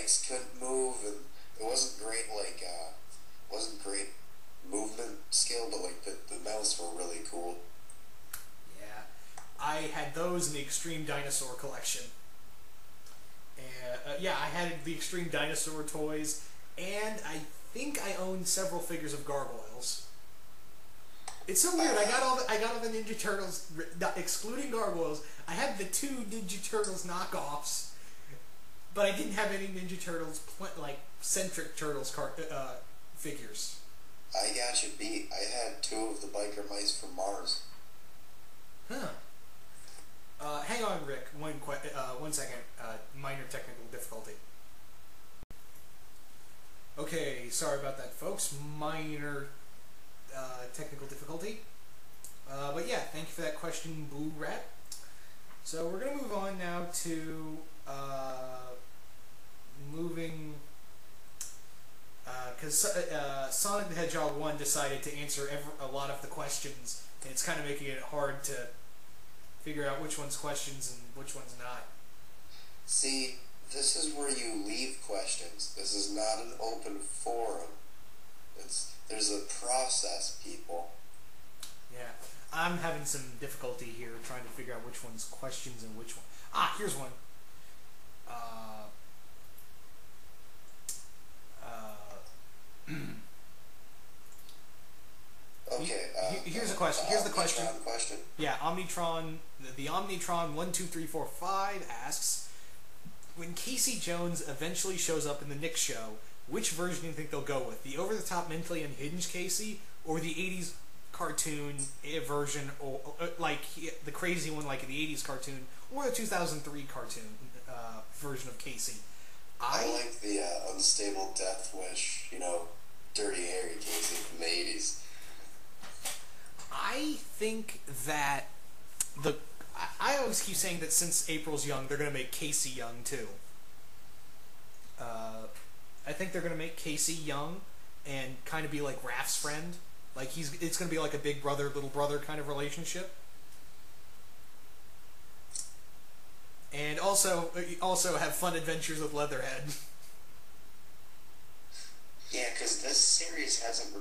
legs couldn't move, and it wasn't great, like, wasn't great movement skill, but, like, the medals were really cool. Yeah. I had those in the Extreme Dinosaur collection. And, yeah, I had the Extreme Dinosaur toys, and I think I owned several figures of Gargoyles. It's so weird. I got all the Ninja Turtles, excluding Gargoyles. I had the 2 Ninja Turtles knockoffs, but I didn't have any Ninja Turtles like centric Turtles figures. I got you beat. I had 2 of the biker mice from Mars. Huh. Hang on, Rick. One second. Minor technical difficulty. Okay, sorry about that, folks. Minor technical difficulty. But yeah, thank you for that question, Blue Rat. So we're going to move on now to because Sonic the Hedgehog 1 decided to answer a lot of the questions, and it's kind of making it hard to figure out which one's questions and which one's not. See, this is where you leave questions. This is not an open forum. There's a process, people. Yeah, I'm having some difficulty here trying to figure out which one's questions and which one. Ah, here's one. Okay. Here's a question. Here's the question. Question. Yeah, Omnitron. The Omnitron 12345 asks, when Casey Jones eventually shows up in the Nick show, which version do you think they'll go with? The over-the-top, mentally unhinged Casey, or the 80s cartoon version, or like the crazy one like in the 80s cartoon, or the 2003 cartoon version of Casey? I like the unstable death wish, Dirty Harry Casey from the 80s. I think that I always keep saying that since April's young, they're going to make Casey young too. I think they're going to make Casey young and kind of be like Raph's friend. Like it's going to be like a big brother, little brother kind of relationship. And also have fun adventures with Leatherhead. Yeah, because this series hasn't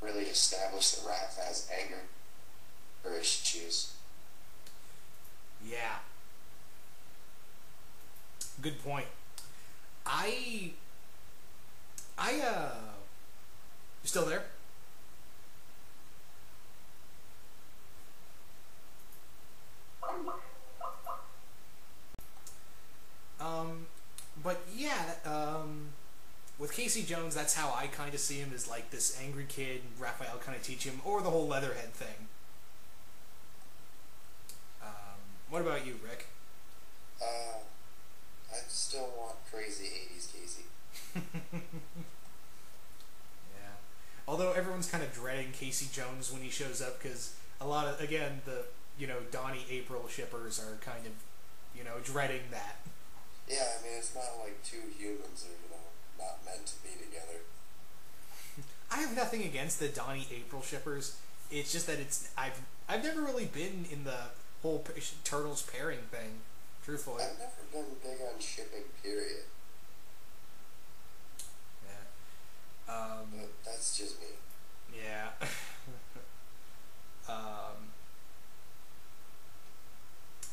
really established that Raph has anger or issues. Yeah. Good point. You still there? But yeah, with Casey Jones, that's how I kind of see him, as like this angry kid, and Raphael kind of teach him, or the whole Leatherhead thing. What about you, Rick? I still want crazy 80s Casey. Yeah. Although everyone's kind of dreading Casey Jones when he shows up, because a lot of, again, the, Donnie April shippers are kind of, dreading that. Yeah, I mean, it's not like 2 humans are, not meant to be together. I have nothing against the Donnie April shippers. It's just that I've never really been in the whole Turtles pairing thing, truthfully. I've never been big on shipping, period. Yeah. But that's just me. Yeah.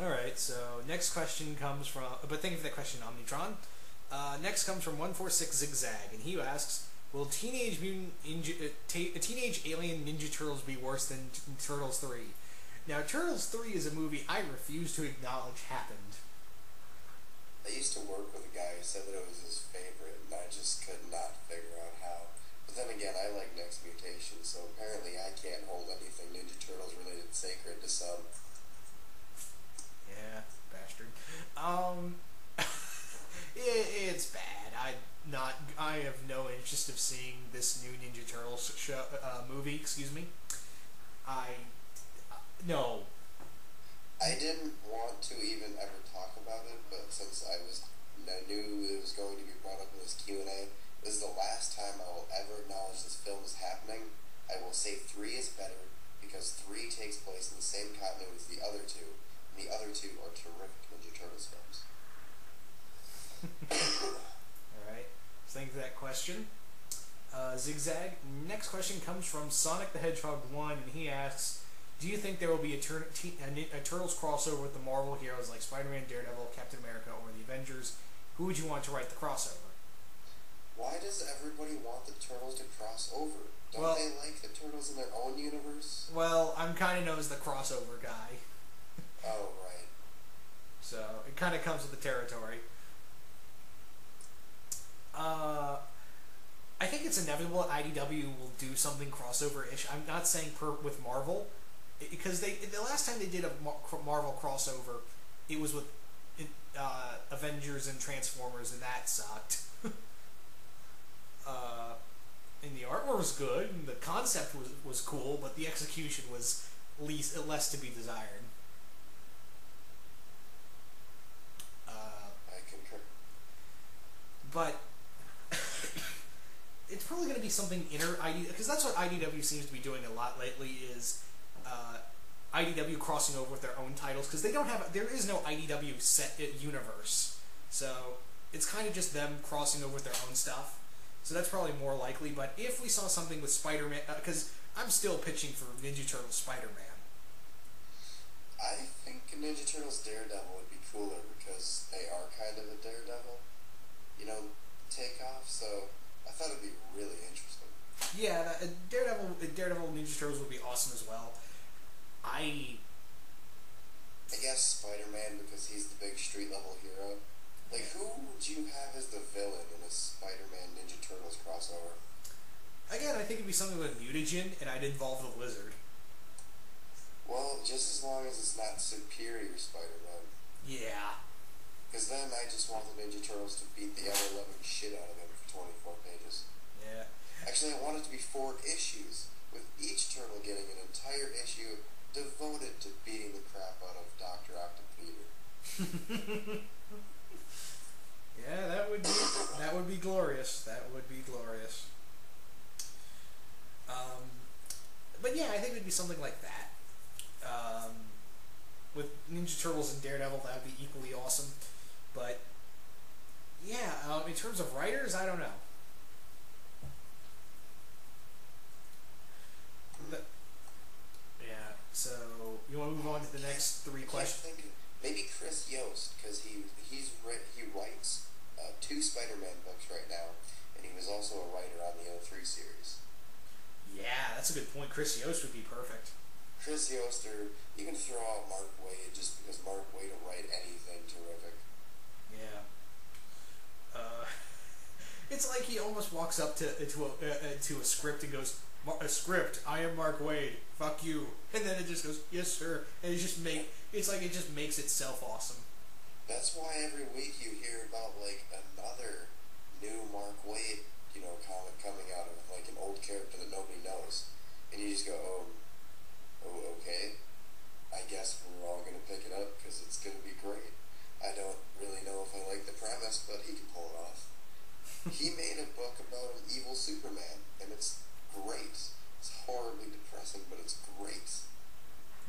Alright, so next question comes from, but thank you for that question, Omnitron. Next comes from 146 Zigzag, and he asks, will Teenage Alien Ninja Turtles be worse than Turtles 3? Now, Turtles 3 is a movie I refuse to acknowledge happened. I used to work with a guy who said that it was his favorite, and I just could not figure out how. But then again, I like Next Mutation, so apparently I can't hold anything Ninja Turtles related sacred to some. Yeah, bastard. It's bad. I have no interest of seeing this new Ninja Turtles movie. Excuse me. No. I didn't want to even ever talk about it, but since I knew it was going to be brought up in this Q&A, this is the last time I will ever acknowledge this film is happening. I will say 3 is better, because 3 takes place in the same continuity as the other 2, and the other 2 are terrific Ninja Turtles films. question. Zigzag. Next question comes from Sonic the Hedgehog 1, and he asks, do you think there will be a Turtles crossover with the Marvel heroes like Spider-Man, Daredevil, Captain America, or the Avengers? Who would you want to write the crossover? Why does everybody want the Turtles to cross over? Don't they like the Turtles in their own universe? Well, I'm kind of known as the crossover guy. Oh, right. So, it kind of comes with the territory. I think it's inevitable IDW will do something crossover-ish. I'm not saying with Marvel, because the last time they did a Marvel crossover, it was with Avengers and Transformers, and that sucked. And the artwork was good, and the concept was cool, but the execution was less to be desired. I concur. But it's probably going to be something IDW, because that's what IDW seems to be doing a lot lately, is IDW crossing over with their own titles, because there is no IDW set universe, so it's kind of just them crossing over with their own stuff. So that's probably more likely. But if we saw something with Spider-Man, because I'm still pitching for Ninja Turtles Spider-Man. I think Ninja Turtles Daredevil would be cooler because they are kind of a Daredevil, takeoff. So I thought it'd be really interesting. Yeah, Daredevil Ninja Turtles would be awesome as well. I guess Spider-Man because he's the big street level hero. Like, who would you have as the villain in a Spider-Man Ninja Turtles crossover? Again, I think it'd be something with mutagen, and I'd involve the Lizard. Well, just as long as it's not Superior Spider-Man. Yeah. Because then I just want the Ninja Turtles to beat the ever-loving shit out of him for 24 pages. Yeah. Actually, I want it to be 4 issues, with each turtle getting an entire issue devoted to beating the crap out of Dr. Octopeter. Yeah, that would be glorious. That would be glorious. But yeah, I think it'd be something like that. With Ninja Turtles and Daredevil, that would be equally awesome. But yeah, in terms of writers, I don't know. Yeah. So you want to move on to the next 3 questions? Maybe Chris Yost, because he writes 2 Spider-Man books right now, and he was also a writer on the 03 series. Yeah, that's a good point. Chris Yost would be perfect. Chris Yost, or you can throw out Mark Waid just because Mark Waid will write anything terrific. Yeah. It's like he almost walks up to a script and goes, "A script. I am Mark Waid. Fuck you." And then it just goes, "Yes, sir." And it's like it just makes itself awesome. That's why every week you hear about like another new Mark Waid, comic coming out of like an old character that nobody knows, and you just go, oh, okay. I guess we're all gonna pick it up because it's gonna be great. I don't really know if I like the premise, but he can pull it off. He made a book about an evil Superman, and it's great. It's horribly depressing, but it's great.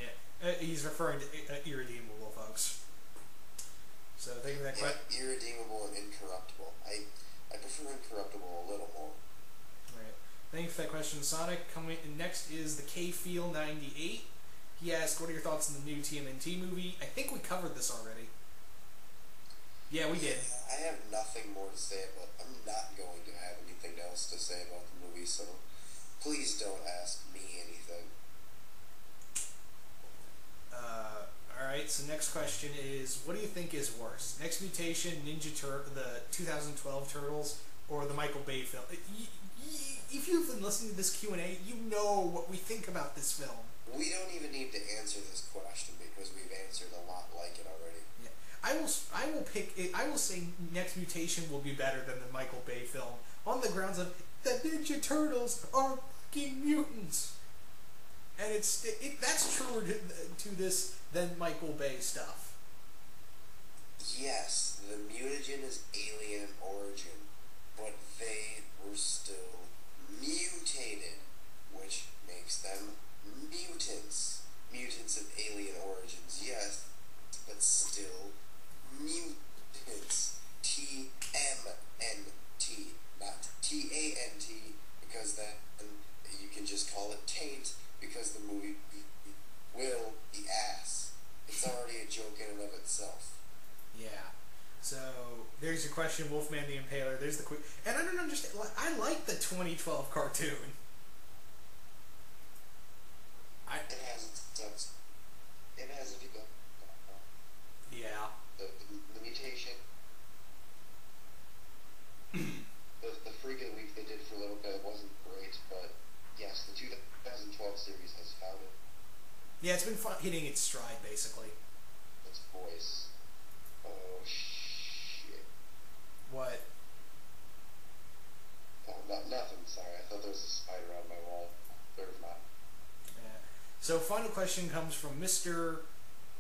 Yeah, he's referring to Irredeemable, folks. So think of that question. Irredeemable and Incorruptible. I prefer Incorruptible a little more. Right. Thank you for that question, Sonic. Coming next is the K-Feel 98. He asked, "What are your thoughts on the new TMNT movie?" I think we covered this already. Yeah, we did. I have nothing more to say about. I'm not going to have anything else to say about the movie, so please don't ask me anything. Alright, so next question is, what do you think is worse? Next Mutation, the 2012 Turtles, or the Michael Bay film? If you've been listening to this Q&A, you know what we think about this film. We don't even need to answer this question because we've answered a lot like it already. Yeah. I will say Next Mutation will be better than the Michael Bay film on the grounds of the Ninja Turtles are fucking mutants. And that's truer to this than Michael Bay stuff. Yes, the mutagen is alien origin, but they were still mutated, which makes them mutants. Mutants of alien origins, yes, but still mutants. TMNT, not TMNT. There's your question, Wolfman the Impaler. There's the quick. And I don't understand. I like the 2012 cartoon. It has its it has a few Yeah. the mutation. The Freak of the Week they did for a little bit wasn't great, but yes, the 2012 series has found Yeah, it's been fun hitting its stride, basically. its voice. Oh shit! What? Oh, nothing. Sorry, I thought there was a spider on my wall. There's not. Yeah. So, final question comes from Mr.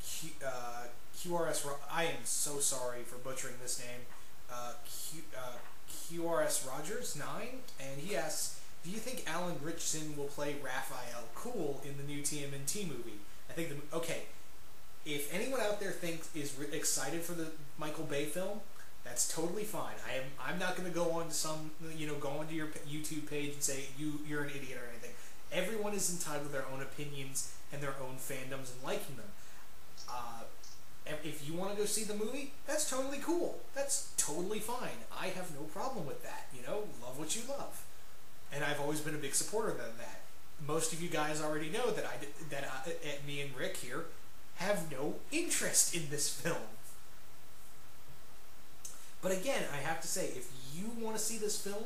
QRS. I am so sorry for butchering this name. QRS Rogers 9, and he asks, "Do you think Alan Ritchson will play Raphael Cool in the new TMNT movie?" I think okay. If anyone out there is excited for the Michael Bay film, that's totally fine. I'm not going to go on to go onto your YouTube page and say you're an idiot or anything. Everyone is entitled to their own opinions and their own fandoms and liking them. If you want to go see the movie, that's totally cool. That's totally fine. I have no problem with that. Love what you love, and I've always been a big supporter of that. Most of you guys already know that me and Rick here have no interest in this film. But again, I have to say, if you want to see this film,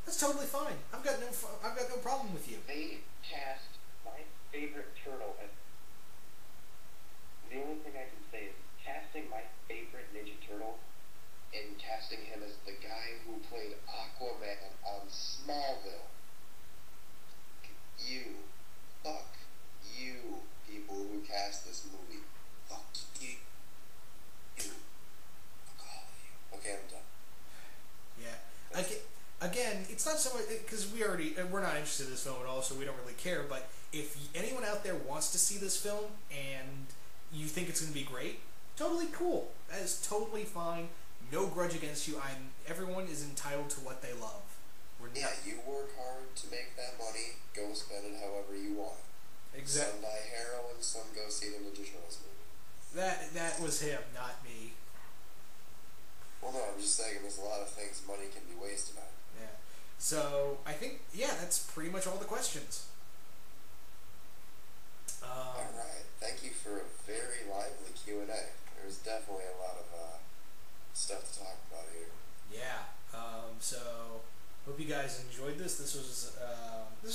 that's totally fine. I've got no problem with you. They cast my favorite turtle, and the only thing I can say is casting my favorite Ninja Turtle and casting him as the guy who played Aquaman on Smallville. Fuck you, people who cast this movie. Fuck you. Fuck all of you. Okay, I'm done. Yeah. Again, it's not so much because we're not interested in this film at all, so we don't really care. But if anyone out there wants to see this film and you think it's going to be great, totally cool. That is totally fine. No grudge against you. Everyone is entitled to what they love. You work hard to make that money. Go spend it however you want. Exactly. Some buy heroin, some go see the Ninja Turtles movie. That was him, not me. Well, no, I'm just saying there's a lot of things money can be wasted on. Yeah. So I think that's pretty much all the questions. All right. Thank you for a very lively Q&A. There's definitely a lot of stuff to talk about here. Yeah. So hope you guys enjoyed this. This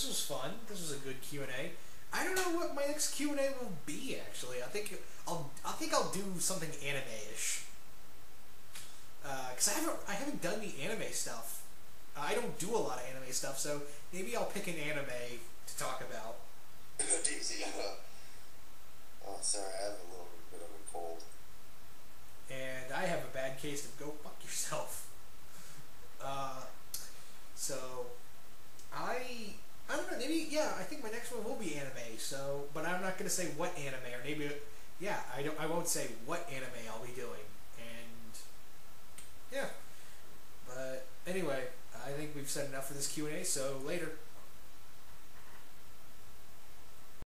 was fun. This was a good Q&A. I don't know what my next Q&A will be. Actually, I think I'll do something anime-ish. Because I haven't done the anime stuff. I don't do a lot of anime stuff, so maybe I'll pick an anime to talk about. Oh, sorry, I have a little bit of a cold. And I have a bad case of go fuck yourself. So I don't know. Maybe I think my next one will be anime. So, but I'm not gonna say what anime, or maybe I won't say what anime I'll be doing. And but anyway, I think we've said enough for this Q&A. So later.